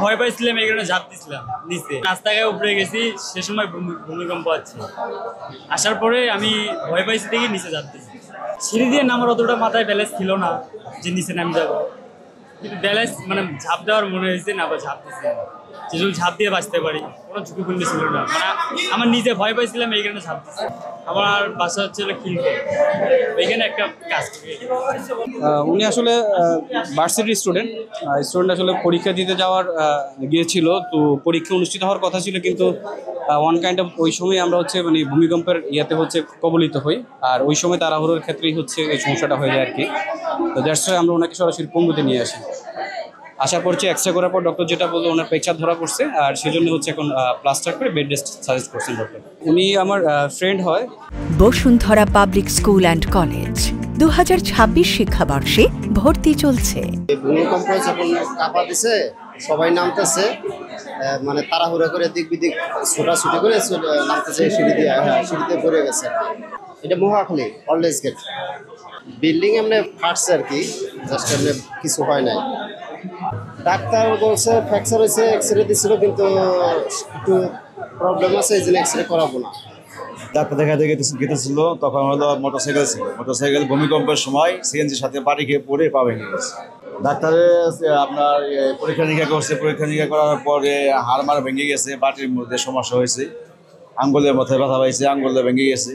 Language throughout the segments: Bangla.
ভয় পাইছিলাম, এই কারণে ঝাঁপ দিছিলাম নিচে। রাস্তায় উপরে গেছি, সে সময় ভূমিকম্প আছে। আসার পরে আমি ভয় পাইছি দেখে নিচে ঝাঁপ দিছি। সিঁড়ি দিয়ে নামার অতটা মাথায় ব্যালেন্স ছিল না যে নিচে নামে যাবো, কিন্তু ব্যালেন্স মানে ঝাঁপ দেওয়ার মনে হয়েছে না, আবার ঝাঁপ দিচ্ছি যেগুলো ঝাঁপ দিয়ে বাঁচতে পারি, কোনো ঝুঁকিপূর্ণ ছিল না। মানে আমার নিজে ভয় পাইছিলাম, এই কারণে ঝাঁপ দিচ্ছি। আমার বাসা হচ্ছে খিলকে, ওইখানে একটা কাজ থেকে। উনি আসলে ভার্সিটির স্টুডেন্ট আসলে পরীক্ষা দিতে যাওয়ার গিয়েছিল। তো পরীক্ষা অনুষ্ঠিত হওয়ার কথা ছিল, কিন্তু ওয়ান কাইন্ড অফ ওই সময় আমরা হচ্ছে মানে ভূমিকম্পের ইয়েতে হচ্ছে কবলিত হই, আর ওই সময় তাড়াহুড়োর ক্ষেত্রেই হচ্ছে এই সমস্যাটা হয়ে যায় আর কি। তো দ্যাটস ওয়াই আমরা ওনাকে সরাসরি পঙ্গুতে নিয়ে আসি। আসার পর এক্সরে করার পর ডক্টর যেটা বললো, ওনার পেচার ধরা পড়ছে, আর সেজন্য হচ্ছে এখন প্লাস্টার করে বেড রেস্ট সাজেস্ট করছেন ডক্টর। উনি আমার ফ্রেন্ড হয়। Bashundhara public school and college 2026 শিক্ষাবর্ষে ভর্তি চলছে। ভূমিকম্প যখন কাঁপা দিছে, সবাই নামতেছে, মানে তাড়াহুড়া করে দিক বিদিক ছোটাছুটি করে নামতেছে সিঁড়িতে পড়ে গেছে। এটা মহাখালী অলওয়েজ গেট বিল্ডিং এমনি ফাটছে আর কি, জাস্ট এমনি কিছু হয় নাই। ডাক্তার বলছে ফ্র্যাকচার হয়েছে, এক্সরে দিছিল, কিন্তু একটু প্রবলেম আছে, এই জন্য এক্সরে করাবো না। ডাক্তার দেখাতে গেতেছিল, তখন হলো মোটরসাইকেল ছিল। মোটরসাইকেল ভূমিকম্পের সময় সিএনজির সাথে বাড়ি খেয়ে পড়ে পা ভেঙে গেছে। ডাক্তারের আপনার পরীক্ষা নিরীক্ষা করছে, পরীক্ষা নিরীক্ষা করার পরে হাড় মার ভেঙে গেছে, বাটির মধ্যে সমস্যা হয়েছে, আঙ্গুলের মাথায় ব্যথা পাইছে, আঙ্গুলে ভেঙে গেছে।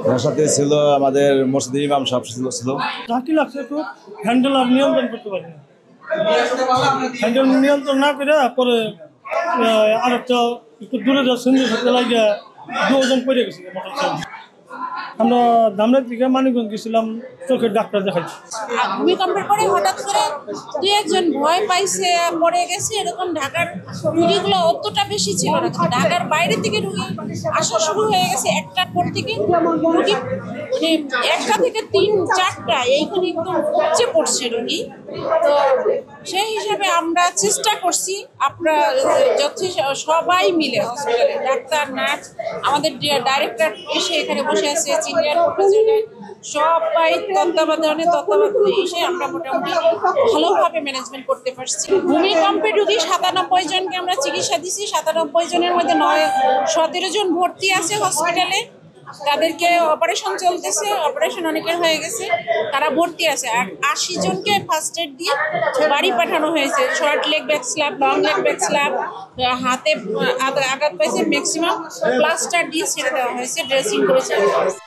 তার সাথে ছিল আমাদের মসজিদের ইমাম সাহেব ছিল। ঝাঁকি লাগছে, একটু হ্যান্ডেল আর নিয়ন্ত্রণ করতে পারি না। হ্যান্ডেল নিয়ন্ত্রণ না করে পরে আরেকটা একটু দূরে সন্ধ্যে সাথে লাগিয়ে দুজন পড়ে গেছে মোটরসাইকেল। আমরা ধামরার দিকে মানিকগঞ্জ গেছিলাম, চোখের ডাক্তার দেখাইছি। ভূমিকম্পের পরে হঠাৎ করে দুই একজন ভয় পাইছে, পড়ে গেছে, এরকম। ঢাকার রুগীগুলো অতটা বেশি ছিল না, ঢাকার বাইরে থেকে রুগী আসা শুরু হয়ে গেছে। একটার পর থেকে রুগী মানে একটা থেকে 3-4টা এইখানে একদম উপচে পড়ছে রুগী। তো সেই হিসাবে আমরা চেষ্টা করছি, আপনারা যথেষ্ট সবাই মিলে হসপিটালে, ডাক্তার, নার্স, আমাদের ডাইরেক্টর এসে এখানে বসে আছে, সিনিয়র প্রফেসর, সবাই তত্ত্বাবধানে এসে আমরা মোটামুটি ভালোভাবে ম্যানেজমেন্ট করতে পারছি। ভূমিকম্পে রুগী 97 জনকে আমরা চিকিৎসা দিচ্ছি। 97 জনের মধ্যে 17 জন ভর্তি আছে হসপিটালে, তাদেরকে অপারেশন চলতেছে, অপারেশন অনেকের হয়ে গেছে, তারা ভর্তি আছে। আর 80 জনকে ফার্স্ট এড দিয়ে বাড়ি পাঠানো হয়েছে। Short leg back slab, long leg back slab, হাতে আঘাত পাইছে, ম্যাক্সিমাম প্লাস্টার দিয়ে ছেড়ে দেওয়া হয়েছে, ড্রেসিং করে ছেড়ে দেওয়া হয়েছে।